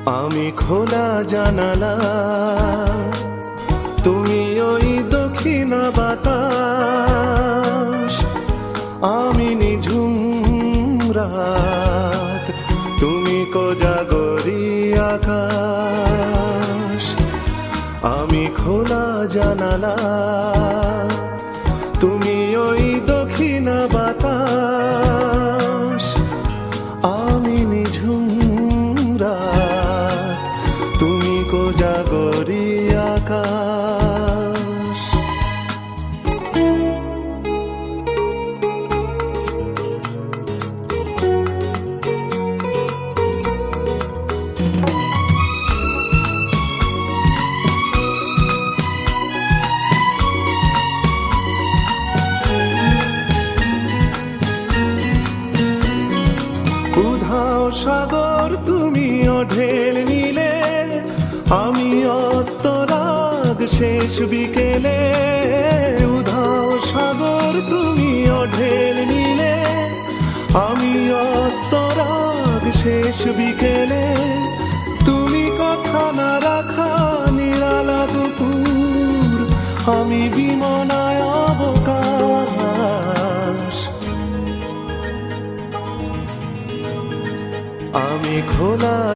আমি খোলা জানালা, তুমি ওই দক্ষিণা বাতাস। আমি নিঝুম রাত, তুমি কোজাগরি আকাশ। আমি খোলা জানালা, তুমি ওই দক্ষিণা বাতাস। আমি নিঝুম রাত, তুমি কোজাগরি আকাশ। উধাও সাগর, তুমি ঢেল নিলে, আমি অস্তরাগ শেষ বিকেলে। উধাও সাগর, তুমি ঢেল নিলে, আমি অস্তরাগ শেষ বিকেলে। তুমি কথা না রাখা নিরালা দুপুর, আমি বিমনায় অবকাশ। আমি খোলা